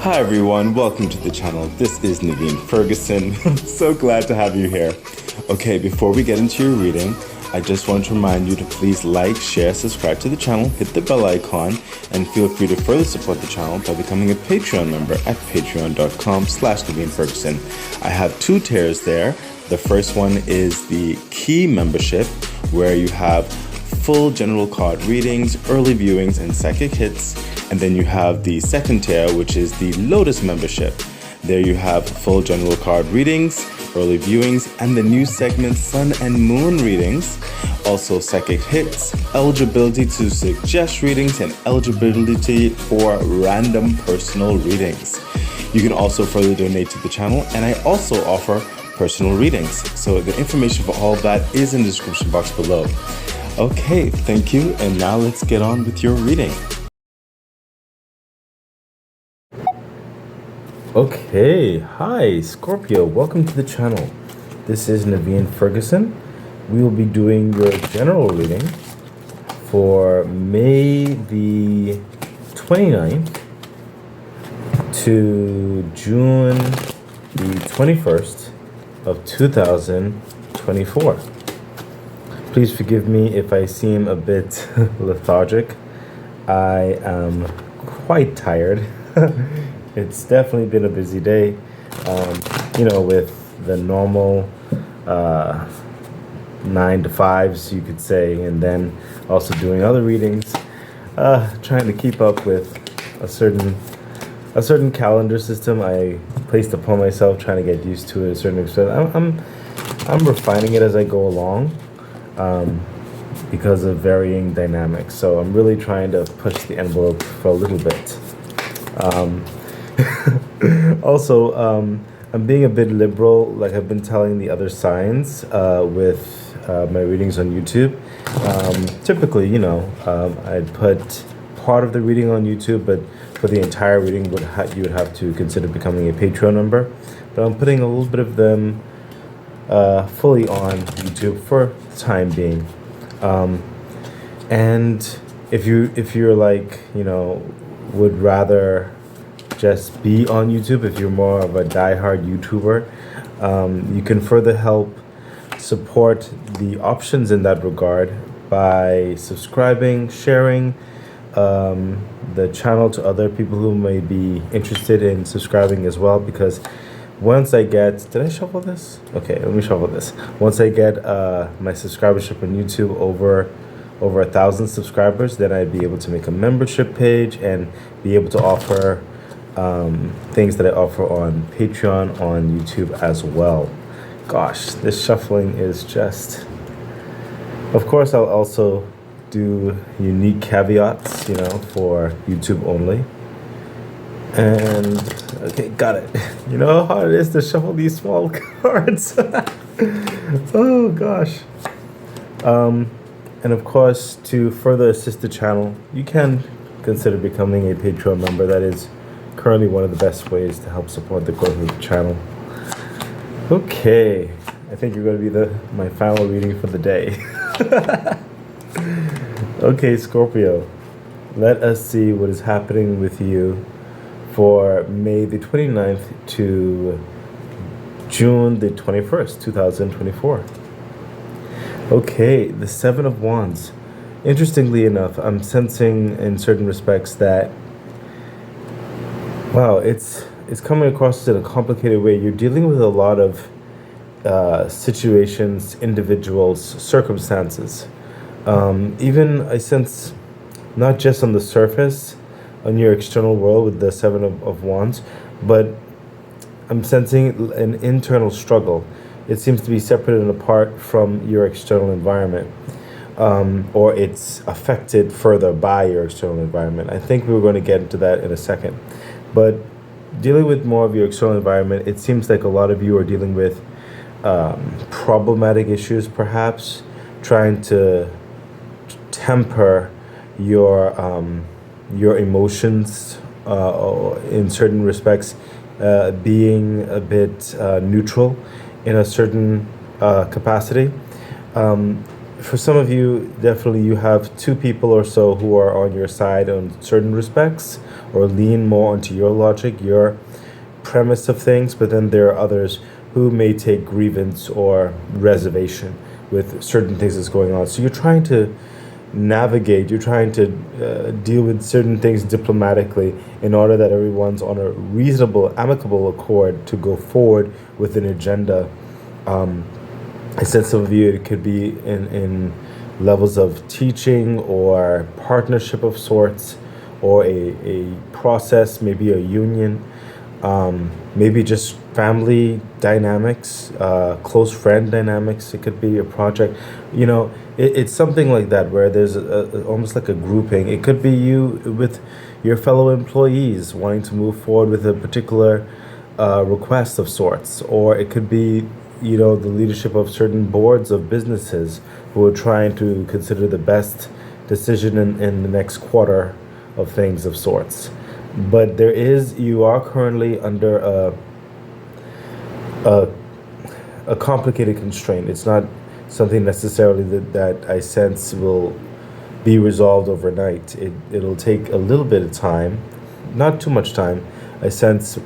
Hi everyone, welcome to the channel. This is Naveen Ferguson. I'm so glad to have you here. Okay, before we get into your reading, I just want to remind you to please like, share, subscribe to the channel, hit the bell icon, and feel free to further support the channel by becoming a Patreon member at patreon.com/Naveen Ferguson. I have two tiers there. The first one is the Key membership, where you have full general card readings, early viewings, and psychic hits. And then you have the second tier, which is the Lotus membership. There you have full general card readings, early viewings, and the new segment Sun and Moon readings. Also psychic hits, eligibility to suggest readings, and eligibility for random personal readings. You can also further donate to the channel, and I also offer personal readings. So the information for all of that is in the description box below. Okay, thank you, and now let's get on with your reading. Okay, hi Scorpio, welcome to the channel. This is Naveen Ferguson. We will be doing your general reading for May the 29th to June the 21st of 2024. Please forgive me if I seem a bit lethargic. I am quite tired. It's definitely been a busy day, with the normal 9 to 5s, you could say, and then also doing other readings, trying to keep up with a certain calendar system I placed upon myself, trying to get used to it a certain extent. I'm refining it as I go along, because of varying dynamics. So I'm really trying to push the envelope for a little bit. Also, I'm being a bit liberal, like I've been telling the other signs with my readings on YouTube. Typically, I'd put part of the reading on YouTube, but for the entire reading, you would have to consider becoming a Patreon member. But I'm putting a little bit of them fully on YouTube for the time being. And if you're like, would rather just be on YouTube, if you're more of a diehard YouTuber, you can further help support the options in that regard by subscribing, sharing the channel to other people who may be interested in subscribing as well. Because once I get, did I shuffle this? Okay, let me shuffle this. Once I get my subscribership on YouTube over 1,000 subscribers, then I'd be able to make a membership page and be able to offer things that I offer on Patreon, on YouTube as well. Gosh, this shuffling is just... Of course, I'll also do unique caveats, for YouTube only. And, okay, got it. You know how hard it is to shuffle these small cards? Oh, gosh. And of course, to further assist the channel, you can consider becoming a Patreon member. That is currently one of the best ways to help support the growth of the channel. Okay, I think you're going to be my final reading for the day. Okay, Scorpio, let us see what is happening with you for May the 29th to June the 21st, 2024. Okay, the Seven of Wands. Interestingly enough, I'm sensing in certain respects that, wow, it's coming across in a complicated way. You're dealing with a lot of situations, individuals, circumstances. Even I sense, not just on the surface, on your external world with the Seven of Wands, but I'm sensing an internal struggle. It seems to be separate and apart from your external environment, or it's affected further by your external environment. I think we're going to get into that in a second. But dealing with more of your external environment, it seems like a lot of you are dealing with problematic issues, perhaps trying to temper your emotions in certain respects, being a bit neutral in a certain capacity. for some of you, definitely you have two people or so who are on your side on certain respects or lean more onto your logic, your premise of things, but then there are others who may take grievance or reservation with certain things that's going on. So you're trying to navigate, you're trying to deal with certain things diplomatically in order that everyone's on a reasonable, amicable accord to go forward with an agenda. I said some of you, it could be in levels of teaching or partnership of sorts, or a process, maybe a union, maybe just family dynamics, close friend dynamics. It could be a project. It's something like that where there's almost like a grouping. It could be you with your fellow employees wanting to move forward with a particular request of sorts, or it could be the leadership of certain boards of businesses who are trying to consider the best decision in the next quarter of things of sorts. But you are currently under a complicated constraint. It's not something necessarily that I sense will be resolved overnight. It'll take a little bit of time, not too much time. I sense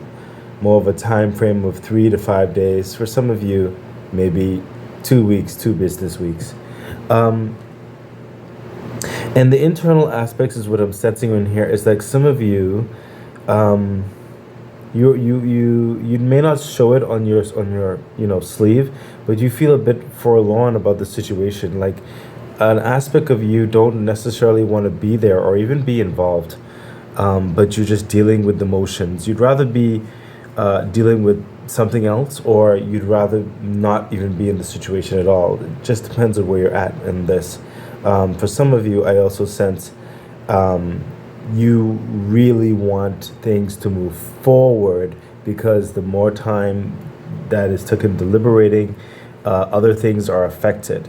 more of a time frame of 3 to 5 days. For some of you, maybe 2 weeks, 2 business weeks. And the internal aspects is what I'm sensing in here. Is like some of you, you may not show it on your sleeve, but you feel a bit forlorn about the situation. Like an aspect of you don't necessarily want to be there or even be involved, but you're just dealing with the motions. You'd rather be dealing with something else, or you'd rather not even be in the situation at all. It just depends on where you're at in this. For some of you, I also sense you really want things to move forward, because the more time that is taken deliberating, other things are affected.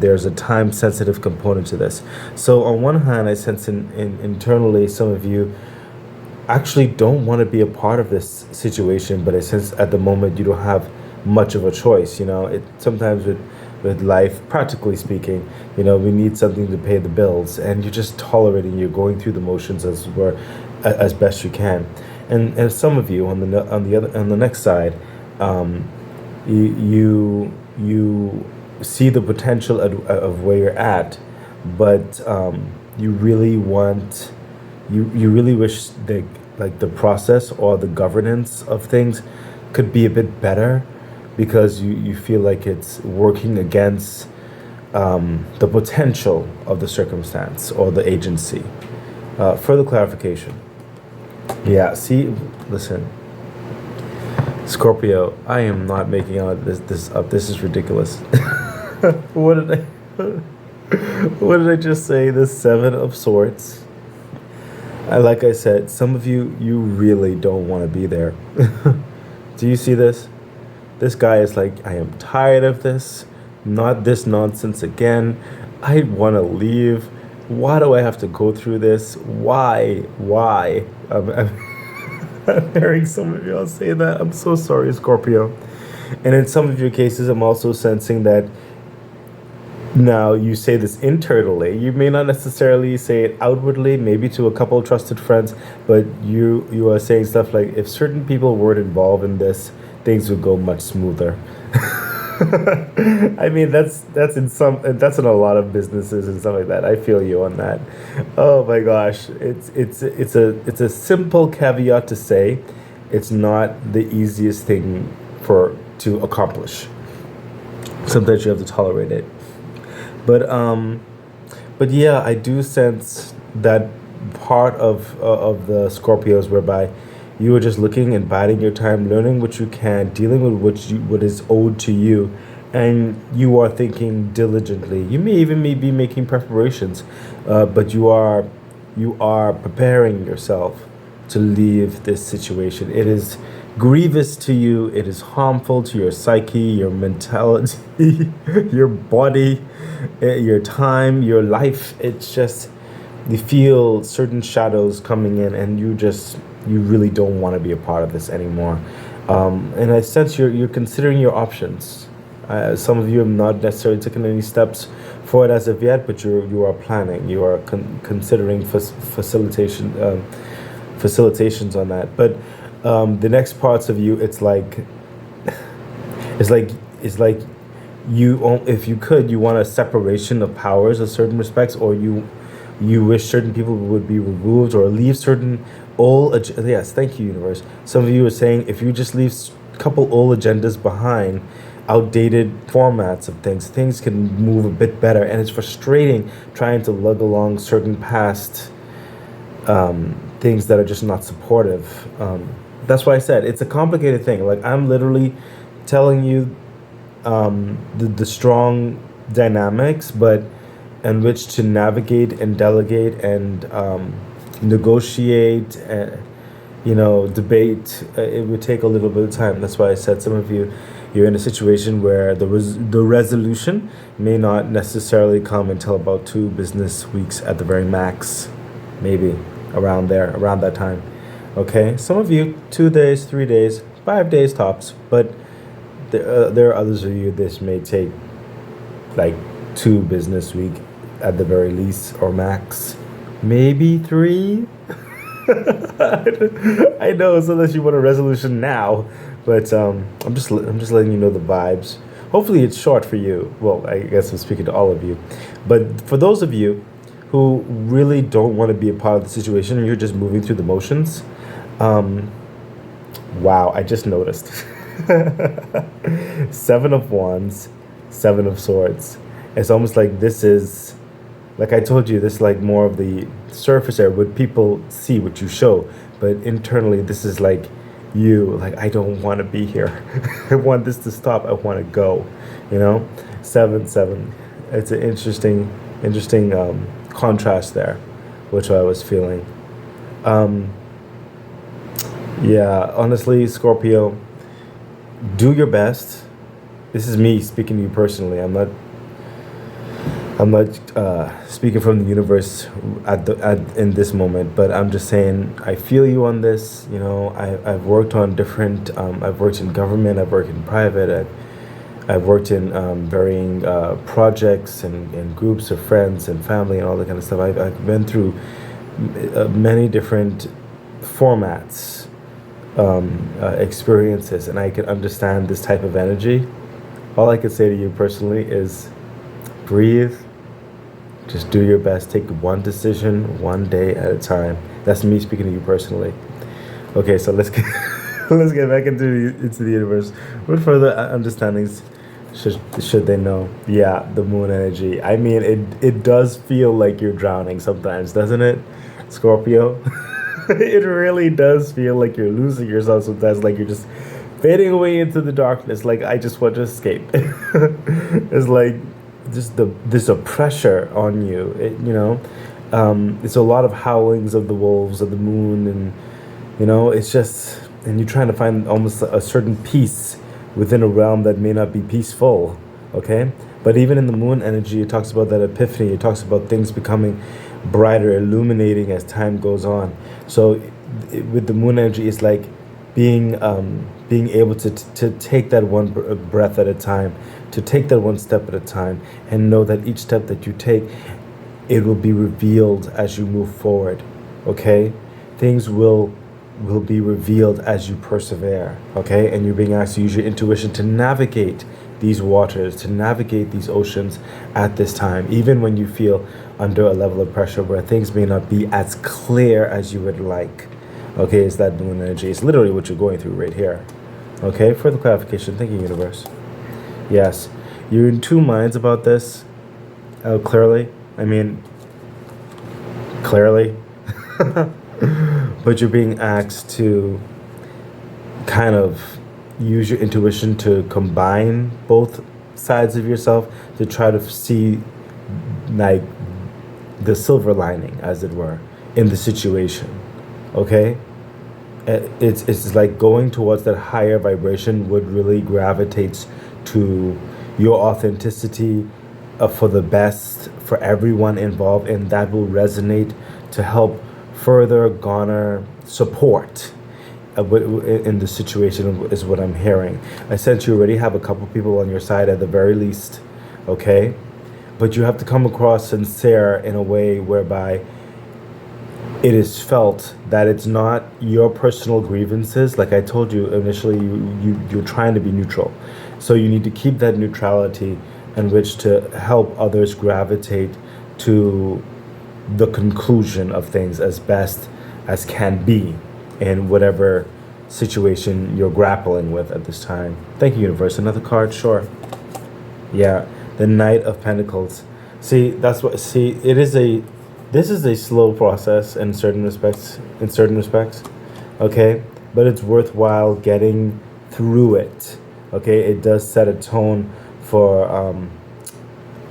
There's a time-sensitive component to this. So on one hand, I sense internally some of you actually don't want to be a part of this situation, but I sense at the moment you don't have much of a choice. Sometimes with life, practically speaking, we need something to pay the bills, and you're just tolerating. You're going through the motions as best you can. And some of you on the next side, you see the potential of where you're at, but you really wish the process or the governance of things could be a bit better, because you feel like it's working against the potential of the circumstance or the agency. Further clarification. Yeah, see, listen, Scorpio, I am not making out this up. This is ridiculous. What did I just say? The Seven of Swords. Like I said, some of you really don't want to be there. Do you see this? This guy is like, I am tired of this. Not this nonsense again. I want to leave. Why do I have to go through this? Why? I'm hearing some of y'all say that. I'm so sorry, Scorpio. And in some of your cases, I'm also sensing that now you say this internally. You may not necessarily say it outwardly, maybe to a couple of trusted friends, but you are saying stuff like, if certain people weren't involved in this, things would go much smoother. I mean, that's in a lot of businesses and stuff like that. I feel you on that. Oh my gosh, it's a simple caveat to say. It's not the easiest thing to accomplish. Sometimes you have to tolerate it. But yeah, I do sense that part of the Scorpios whereby you are just looking and biding your time, learning what you can, dealing with what is owed to you, and you are thinking diligently. You may even be making preparations, but you are preparing yourself to leave this situation. It is grievous to you. It is harmful to your psyche, your mentality, your body, your time, your life. It's just, you feel certain shadows coming in, and you really don't want to be a part of this anymore. And I sense you're considering your options. Some of you have not necessarily taken any steps for it as of yet, but you are planning. You are considering facilitations on that. But the next parts of you, it's like it's like if you could, you want a separation of powers in certain respects, or you wish certain people would be removed or leave certain yes, thank you, universe. Some of you are saying if you just leave a couple old agendas behind, outdated formats of things can move a bit better. And it's frustrating trying to lug along certain past things that are just not supportive. That's why I said it's a complicated thing. Like, I'm literally telling you the strong dynamics, but in which to navigate and delegate and negotiate and debate. It would take a little bit of time. That's why I said some of you're in a situation where the resolution may not necessarily come until about 2 business weeks at the very max, maybe around that time. Okay, some of you 2 days, 3 days, 5 days tops, but there are others of you this may take like 2 business week at the very least, or max, maybe 3. I know, so unless you want a resolution now, but I'm just letting you know the vibes. Hopefully it's short for you. Well, I guess I'm speaking to all of you, but for those of you who really don't want to be a part of the situation and you're just moving through the motions, wow, I just noticed. 7 of Wands, 7 of Swords. It's almost like this is, like I told you, this is like more of the surface area, what people see, what you show, but internally this is like you, like, I don't want to be here. I want this to stop. I want to go, 7. It's an interesting contrast there, which I was feeling. Yeah, honestly, Scorpio, do your best. This is me speaking to you personally. I'm not speaking from the universe in this moment, but I'm just saying I feel you on this. I've worked on different. I've worked in government. I've worked in private. I've worked in varying projects and groups of friends and family and all that kind of stuff. I've been through many different formats, experiences, and I can understand this type of energy. All I can say to you personally is breathe. Just do your best. Take one decision, one day at a time. That's me speaking to you personally. Okay, so let's get back into the universe. What further understandings should they know? Yeah, the moon energy. I mean, it does feel like you're drowning sometimes, doesn't it, Scorpio? It really does feel like you're losing yourself sometimes, like you're just fading away into the darkness. Like, I just want to escape. It's like just there's a pressure on you. It's a lot of howlings of the wolves of the moon, and it's just, and you're trying to find almost a certain peace within a realm that may not be peaceful. Okay, but even in the moon energy, it talks about that epiphany. It talks about things becoming brighter, illuminating as time goes on. So with the moon energy, it's like being able to take that one breath at a time, to take that one step at a time, and know that each step that you take, it will be revealed as you move forward. Okay, things will be revealed as you persevere. Okay, and you're being asked to use your intuition to navigate these waters, to navigate these oceans at this time, even when you feel under a level of pressure where things may not be as clear as you would like. Okay, it's that moon energy. It's literally what you're going through right here. Okay, further clarification. Thank you, universe. Yes, you're in 2 minds about this. Oh, clearly. I mean, clearly. But you're being asked to kind of use your intuition to combine both sides of yourself to try to see like the silver lining, as it were, in the situation. Okay, it's like going towards that higher vibration would really gravitates to your authenticity, for the best for everyone involved, and that will resonate to help further garner support in the situation, is what I'm hearing. I sense you already have a couple people on your side at the very least. Okay, but you have to come across sincere in a way whereby it is felt that it's not your personal grievances. Like I told you initially, you're trying to be neutral. So you need to keep that neutrality in which to help others gravitate to the conclusion of things as best as can be in whatever situation you're grappling with at this time. Thank you, universe. Another card, sure. Yeah, the Knight of Pentacles. See, that's what. See, it is a. This is a slow process in certain respects. In certain respects, okay, but it's worthwhile getting through it. Okay, it does set a tone for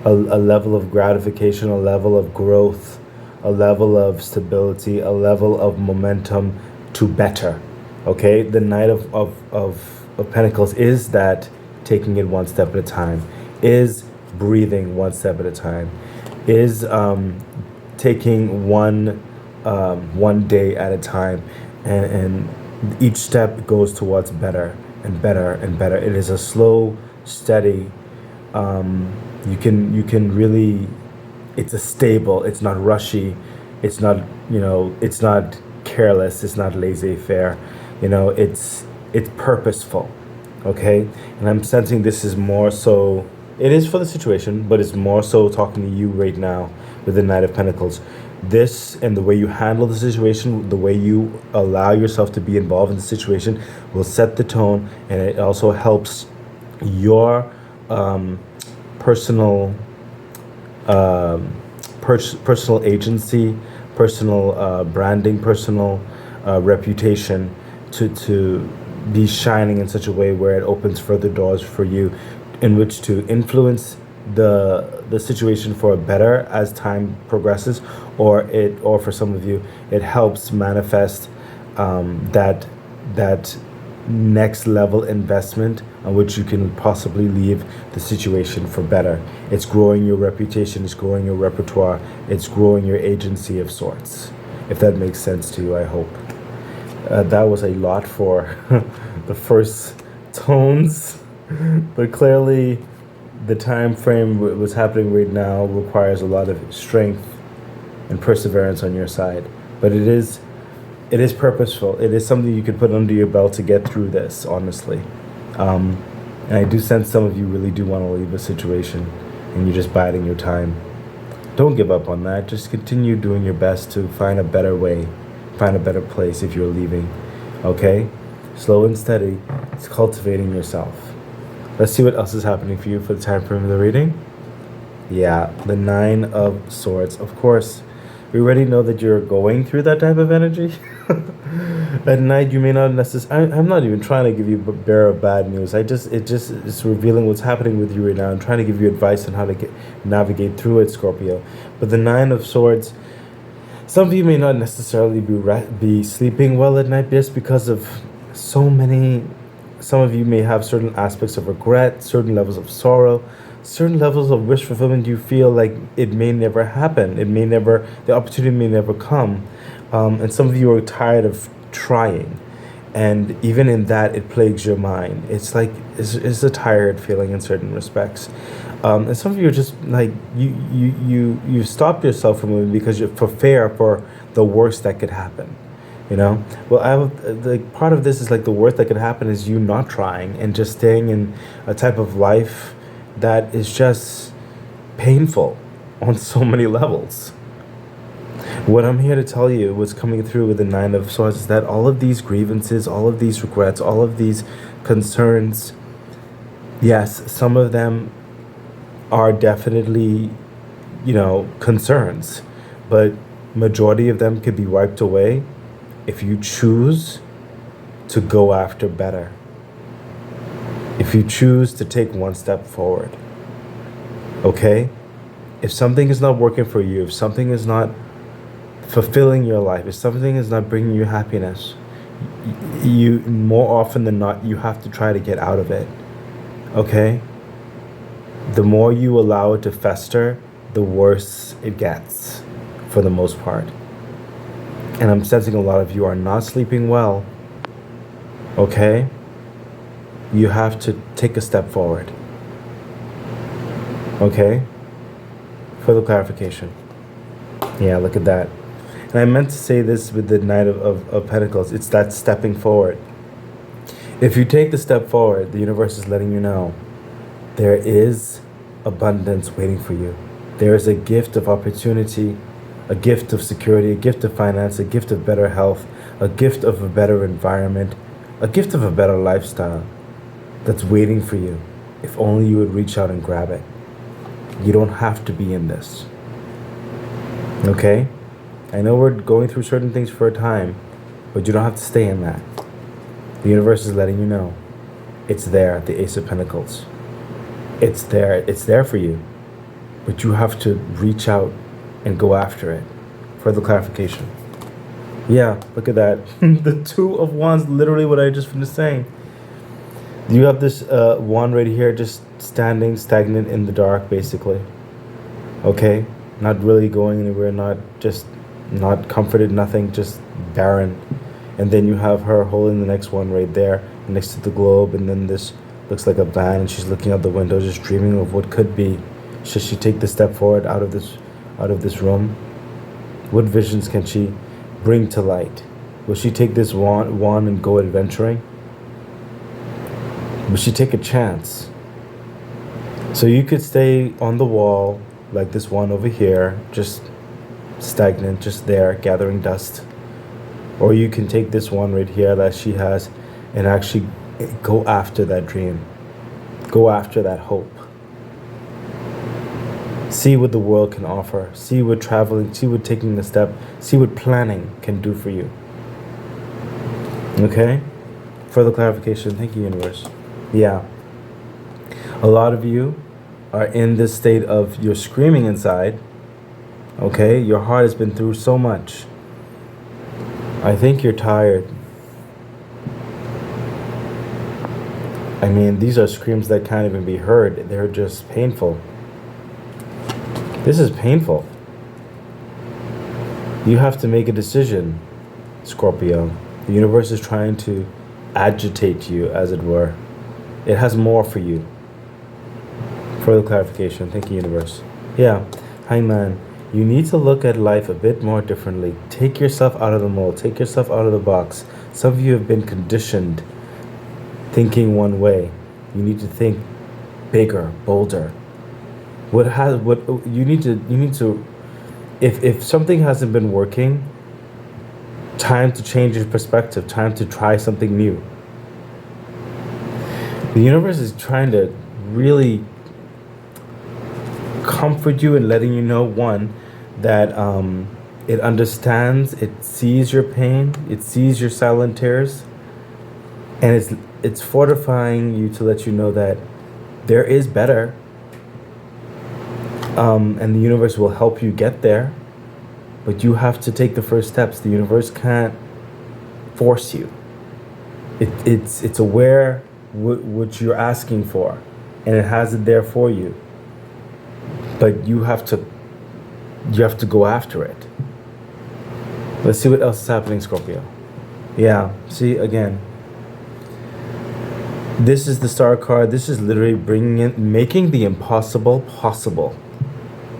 a level of gratification, a level of growth, a level of stability, a level of momentum to better. Okay, the Knight of Pentacles is that taking it one step at a time, is breathing one step at a time, is taking one day at a time, and each step goes towards better and better and better. It is a slow, steady. You can really. It's a stable. It's not rushy. It's not It's not careless. It's not laissez-faire. It's purposeful. Okay, and I'm sensing this is more so. It is for the situation, but it's more so talking to you right now with the Knight of Pentacles. This and the way you handle the situation, the way you allow yourself to be involved in the situation will set the tone, and it also helps your personal personal agency, personal branding, personal reputation to be shining in such a way where it opens further doors for you in which to influence the situation for a better as time progresses, or for some of you it helps manifest that next level investment on which you can possibly leave the situation for better. It's growing your reputation, it's growing your repertoire, it's growing your agency of sorts, if that makes sense to you. I hope that was a lot for the first tones, but clearly the time frame what's happening right now requires a lot of strength and perseverance on your side, but it is purposeful. It is something you can put under your belt to get through this, honestly. And I do sense some of you really do want to leave a situation and you're just biding your time. Don't give up on that. Just continue doing your best to find a better way, find a better place if you're leaving. Okay? Slow and steady. It's cultivating yourself. Let's see what else is happening for you for the time frame of the reading. Yeah, the Nine of Swords. Of course, we already know that you're going through that type of energy. At night, you may not necessarily. I'm not even trying to give you a bearer of bad news. It's revealing what's happening with you right now. I'm trying to give you advice on how to navigate through it, Scorpio. But the Nine of Swords, some of you may not necessarily be sleeping well at night just because of so many. Some of you may have certain aspects of regret, certain levels of sorrow, certain levels of wish fulfillment. You feel like it may never happen. The opportunity may never come. And some of you are tired of trying. And even in that, it plagues your mind. It's like, it's a tired feeling in certain respects. And some of you are just like, you stop yourself from moving because you're for fear for the worst that could happen. Well, the part of this is like the worst that could happen is you not trying and just staying in a type of life that is just painful on so many levels. What I'm here to tell you, what's coming through with the Nine of Swords, is that all of these grievances, all of these regrets, all of these concerns, yes, some of them are definitely, concerns, but majority of them could be wiped away if you choose to go after better. If you choose to take one step forward. Okay? If something is not working for you, if something is not fulfilling your life, if something is not bringing you happiness, you more often than not, you have to try to get out of it. Okay? The more you allow it to fester, the worse it gets, for the most part. And I'm sensing a lot of you are not sleeping well. Okay? You have to take a step forward. Okay? Further clarification. Yeah, look at that. And I meant to say this with the Knight of Pentacles. It's that stepping forward. If you take the step forward, the universe is letting you know there is abundance waiting for you. There is a gift of opportunity, a gift of security, a gift of finance, a gift of better health, a gift of a better environment, a gift of a better lifestyle that's waiting for you. If only you would reach out and grab it. You don't have to be in this. Okay? I know we're going through certain things for a time, but you don't have to stay in that. The universe is letting you know. It's there, the Ace of Pentacles. It's there. It's there for you. But you have to reach out and go after it. Further clarification. Yeah, look at that. The Two of Wands, literally what I just finished saying. You have this wand right here just standing stagnant in the dark, basically. Okay? Not really going anywhere, not comforted, nothing, just barren. And then you have her holding the next one right there next to the globe, and then this looks like a van, and she's looking out the window just dreaming of what could be. Should she take the step forward out of this room? What visions can she bring to light? Will she take this wand and go adventuring? Will she take a chance? So you could stay on the wall like this one over here, just stagnant, just there, gathering dust. Or you can take this one right here that she has and actually go after that dream. Go after that hope. See what the world can offer. See what traveling, see what taking a step, see what planning can do for you. Okay? Further clarification. Thank you, universe. Yeah. A lot of you are in this state of you're screaming inside. Okay? Your heart has been through so much. I think you're tired. I mean, these are screams that can't even be heard. They're just painful. This is painful. You have to make a decision, Scorpio. The universe is trying to agitate you, as it were. It has more for you. Further clarification. Thank you, universe. Yeah. Hi, man. You need to look at life a bit more differently. Take yourself out of the mold. Take yourself out of the box. Some of you have been conditioned thinking one way. You need to think bigger, bolder. You need to if something hasn't been working, time to change your perspective, time to try something new. The universe is trying to really comfort you and letting you know, one, that it understands, it sees your pain, it sees your silent tears, and it's fortifying you to let you know that there is better, and the universe will help you get there, but you have to take the first steps. The universe can't force you. It's aware what you're asking for, and it has it there for you. But you have to go after it. Let's see what else is happening, Scorpio. Yeah, see, again, this is the Star card. This is literally making the impossible possible.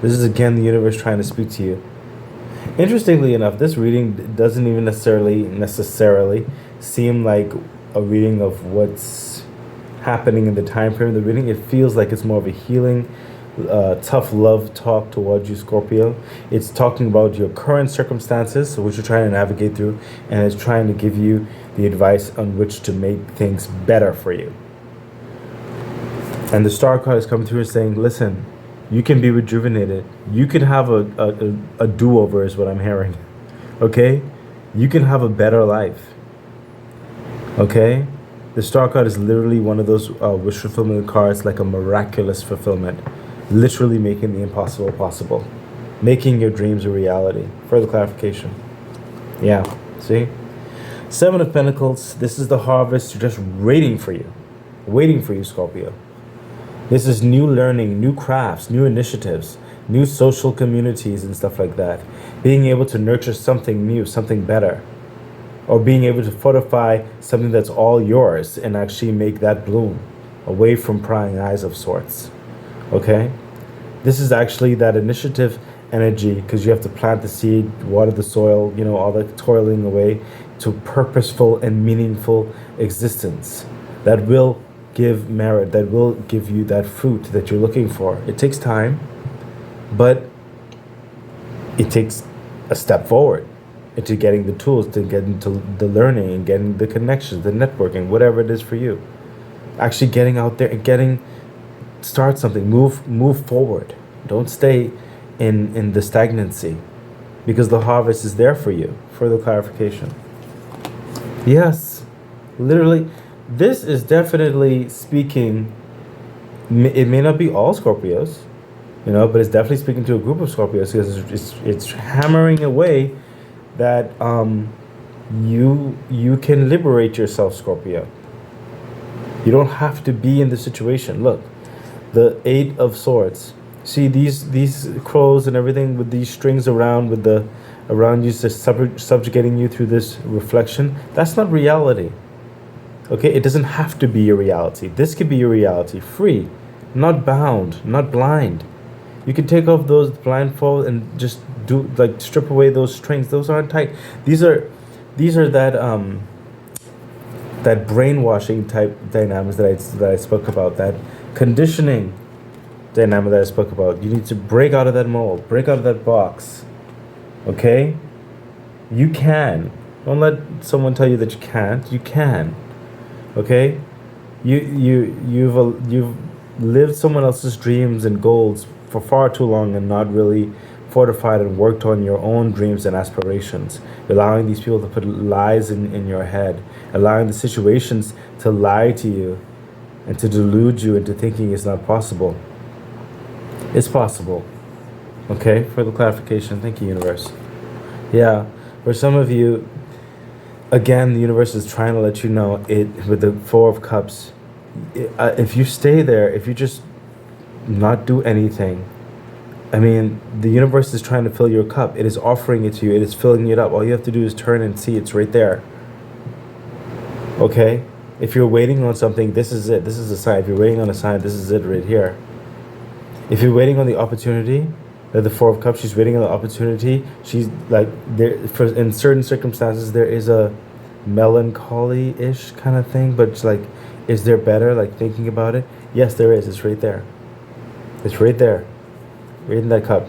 This is, again, the universe trying to speak to you. Interestingly enough, this reading doesn't even necessarily seem like a reading of what's happening in the time frame of the reading. It feels like it's more of a healing, tough love talk towards you, Scorpio. It's talking about your current circumstances, which you're trying to navigate through, and it's trying to give you the advice on which to make things better for you. And the Star card is coming through and saying, listen, you can be rejuvenated. You can have a do-over, is what I'm hearing. Okay? You can have a better life. Okay? The Star card is literally one of those wish fulfillment cards, like a miraculous fulfillment. Literally making the impossible possible. Making your dreams a reality. Further clarification. Yeah, see? Seven of Pentacles. This is the harvest just waiting for you. Waiting for you, Scorpio. This is new learning, new crafts, new initiatives, new social communities and stuff like that. Being able to nurture something new, something better. Or being able to fortify something that's all yours and actually make that bloom. Away from prying eyes of sorts. Okay? This is actually that initiative energy, because you have to plant the seed, water the soil, you know, all the toiling away to purposeful and meaningful existence that will give merit, that will give you that fruit that you're looking for. It takes time, but it takes a step forward into getting the tools, to get into the learning and getting the connections, the networking, whatever it is for you. Actually getting out there and start something, move forward. Don't stay in the stagnancy, because the harvest is there for you. Further clarification. Yes, literally, this is definitely speaking, it may not be all Scorpios, you know, but it's definitely speaking to a group of Scorpios, because it's hammering away that you can liberate yourself, Scorpio. You don't have to be in the situation. Look, the Eight of Swords. See these crows and everything with these strings around you, just subjugating you through this reflection. That's not reality. Okay, it doesn't have to be your reality. This could be your reality, free, not bound, not blind. You can take off those blindfold and just strip away those strings. Those aren't tight. These are that brainwashing type dynamics that I spoke about, that conditioning dynamic that I spoke about. You need to break out of that mold, break out of that box. Okay? You can. Don't let someone tell you that you can't. You can. Okay? You've lived someone else's dreams and goals for far too long and not really fortified and worked on your own dreams and aspirations, allowing these people to put lies in your head, allowing the situations to lie to you and to delude you into thinking it's not possible. It's possible. Okay, for the clarification. Thank you, universe. Yeah, for some of you, again, the universe is trying to let you know it with the Four of Cups. If you stay there, if you just not do anything, I mean, the universe is trying to fill your cup. It is offering it to you. It is filling it up. All you have to do is turn and see it's right there. Okay? If you're waiting on something, this is it. This is a sign. If you're waiting on a sign, this is it right here. If you're waiting on the opportunity, the Four of Cups, she's waiting on the opportunity. She's like, in certain circumstances, there is a melancholy-ish kind of thing, but it's like, is there better? Like thinking about it? Yes, there is. It's right there. It's right there. Right in that cup.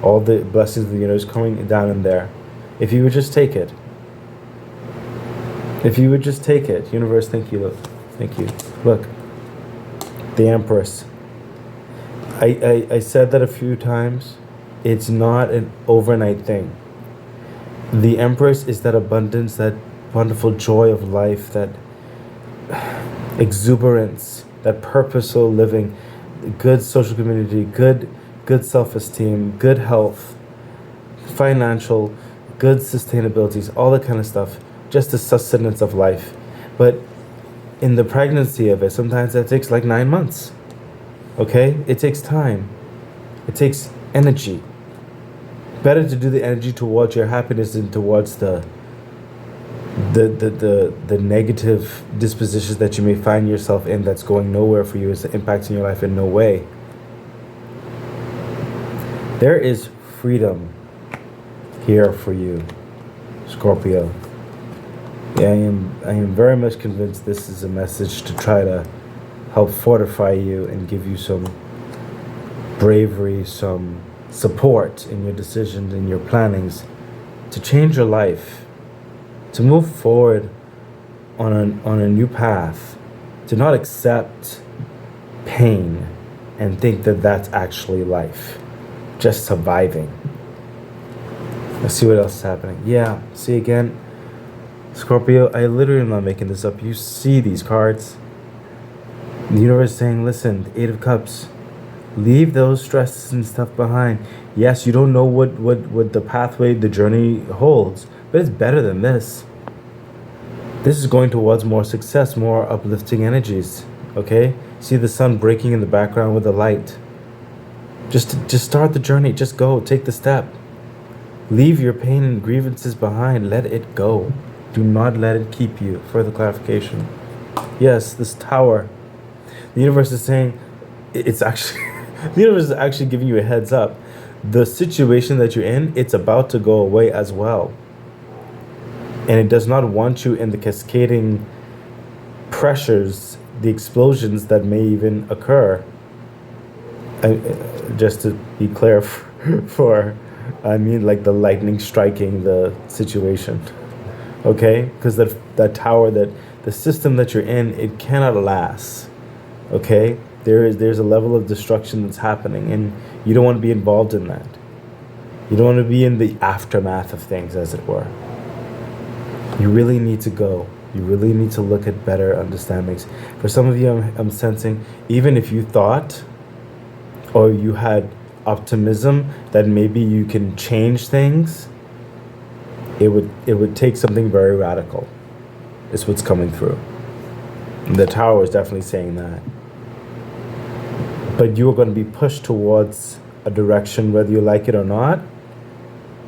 All the blessings of the universe coming down in there. If you would just take it. If you would just take it. Universe, thank you. Look. Thank you. Look. The Empress. I said that a few times. It's not an overnight thing. The Empress is that abundance, that wonderful joy of life, that exuberance, that purposeful living, good social community, good self-esteem, good health, financial, good sustainabilities, all that kind of stuff, just the sustenance of life. But in the pregnancy of it, sometimes that takes like 9 months. Okay? It takes time. It takes energy. Better to do the energy towards your happiness than towards the negative dispositions that you may find yourself in that's going nowhere for you, is impacting your life in no way. There is freedom here for you, Scorpio. Yeah, I am very much convinced this is a message to try to help fortify you and give you some bravery, some support in your decisions, in your plannings, to change your life, to move forward on a new path, to not accept pain and think that that's actually life, just surviving. Let's see what else is happening. Yeah, see again, Scorpio, I literally am not making this up. You see these cards. The universe is saying, listen, the Eight of Cups, leave those stresses and stuff behind. Yes, you don't know what the pathway, the journey holds, but it's better than this. This is going towards more success, more uplifting energies. Okay? See the sun breaking in the background with the light. Just start the journey. Just go. Take the step. Leave your pain and grievances behind. Let it go. Do not let it keep you. Further clarification. Yes, this Tower. The universe is saying, it's actually The universe is actually giving you a heads up. The situation that you're in, it's about to go away as well. And it does not want you in the cascading pressures, the explosions that may even occur. Just to be clear, I mean like the lightning striking the situation. Okay? Because that tower, the system that you're in, it cannot last. Okay? There's a level of destruction that's happening, and you don't want to be involved in that. You don't want to be in the aftermath of things, as it were. You really need to go. You really need to look at better understandings. For some of you, I'm sensing, even if you thought or you had optimism that maybe you can change things, it would take something very radical. Is what's coming through. And the tower is definitely saying that. But you're going to be pushed towards a direction whether you like it or not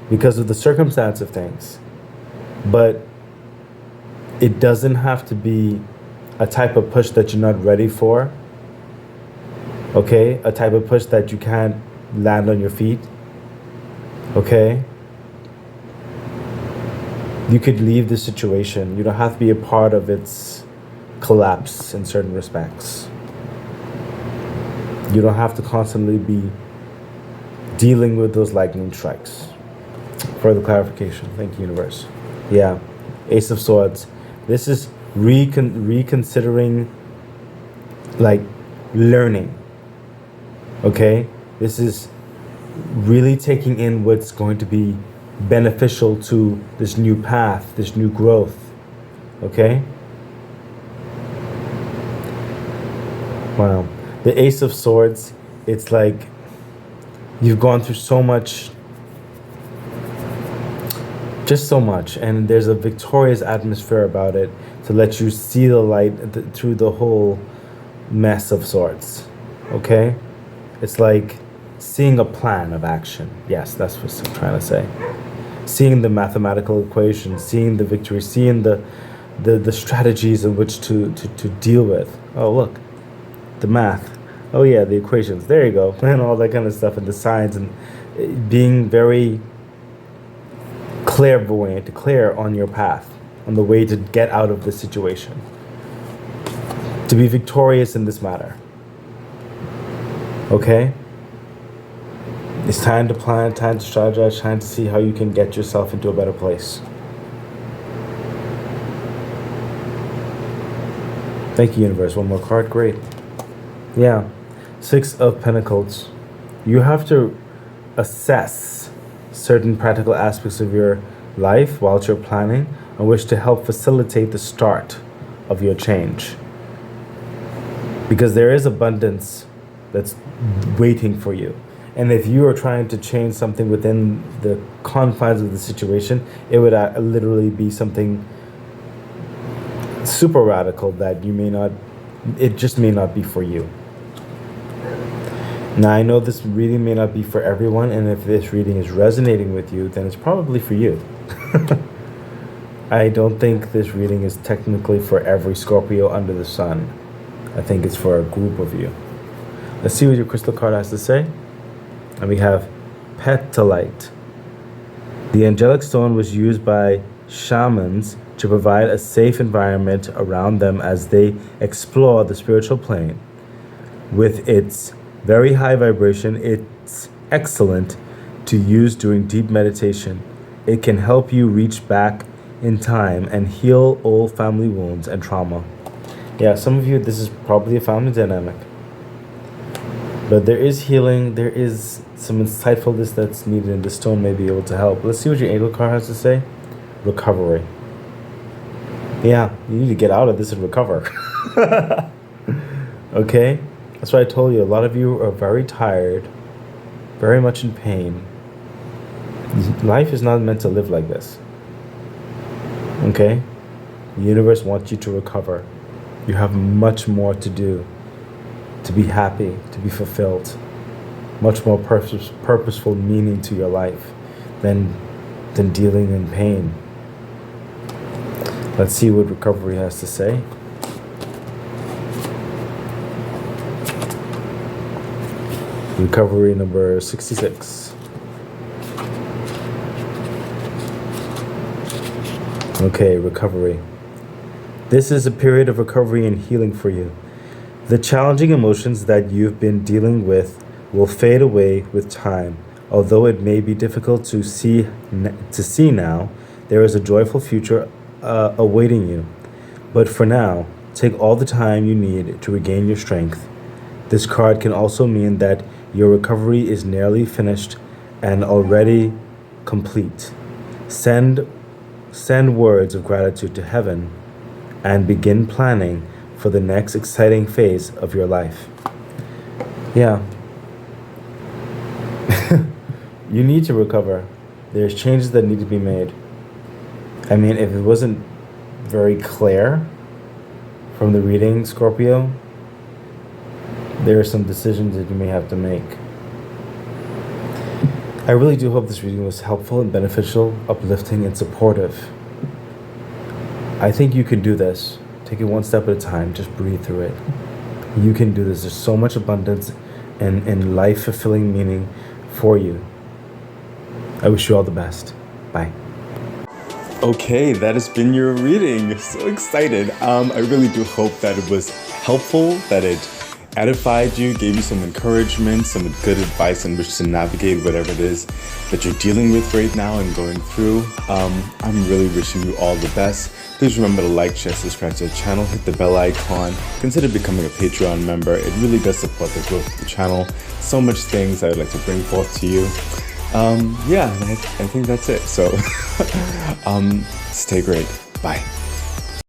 because of the circumstance of things. But it doesn't have to be a type of push that you're not ready for. Okay? A type of push that you can't land on your feet. Okay? You could leave the situation. You don't have to be a part of its collapse in certain respects. You don't have to constantly be dealing with those lightning strikes. Further clarification. Thank you, universe. Yeah. Ace of Swords. This is reconsidering, like, learning. Okay? This is really taking in what's going to be beneficial to this new path, this new growth. Okay? Wow. The Ace of Swords, it's like you've gone through so much, just so much, and there's a victorious atmosphere about it to let you see the light through the whole mess of sorts. Okay? It's like seeing a plan of action. Yes, that's what I'm trying to say. Seeing the mathematical equation, seeing the victory, seeing the strategies in which to deal with. Oh, look, the math. Oh yeah, the equations. There you go. And all that kind of stuff, and the signs, and being very clairvoyant, clear on your path, on the way to get out of the situation. To be victorious in this matter. Okay? It's time to plan, time to strategize, time to see how you can get yourself into a better place. Thank you, universe. One more card. Great. Yeah. 6 of Pentacles. You have to assess certain practical aspects of your life whilst you're planning and wish to help facilitate the start of your change. Because there is abundance that's waiting for you. And if you are trying to change something within the confines of the situation, it would literally be something super radical that you may not, it just may not be for you. Now, I know this reading may not be for everyone, and if this reading is resonating with you, then it's probably for you. I don't think this reading is technically for every Scorpio under the sun. I think it's for a group of you. Let's see what your crystal card has to say. And we have Petalite. The angelic stone was used by shamans to provide a safe environment around them as they explore the spiritual plane. With its very high vibration, it's excellent to use during deep meditation. It can help you reach back in time and heal old family wounds and trauma. Yeah, some of you, this is probably a family dynamic. But there is healing, there is some insightfulness that's needed, and the stone may be able to help. Let's see what your angel card has to say. Recovery. Yeah, you need to get out of this and recover. Okay? That's why I told you, a lot of you are very tired, very much in pain. Life is not meant to live like this. Okay? The universe wants you to recover. You have much more to do to be happy, to be fulfilled. Much more purposeful meaning to your life than dealing in pain. Let's see what recovery has to say. Recovery number 66. Okay, recovery. This is a period of recovery and healing for you. The challenging emotions that you've been dealing with will fade away with time. Although it may be difficult to see now, there is a joyful future awaiting you. But for now, take all the time you need to regain your strength. This card can also mean that your recovery is nearly finished and already complete. Send words of gratitude to heaven and begin planning for the next exciting phase of your life. Yeah. You need to recover. There's changes that need to be made. I mean, if it wasn't very clear from the reading, Scorpio, there are some decisions that you may have to make. I really do hope this reading was helpful and beneficial, uplifting and supportive. I think you can do this. Take it one step at a time. Just breathe through it. You can do this. There's so much abundance and life-fulfilling meaning for you. I wish you all the best. Bye. Okay, that has been your reading. So excited. I really do hope that it was helpful, that it edified you, gave you some encouragement, some good advice on which to navigate whatever it is that you're dealing with right now and going through. I'm really wishing you all the best. Please remember to like, share, subscribe to the channel, hit the bell icon, consider becoming a Patreon member. It really does support the growth of the channel. So much things I would like to bring forth to you. Yeah, I think that's it. So stay great. Bye.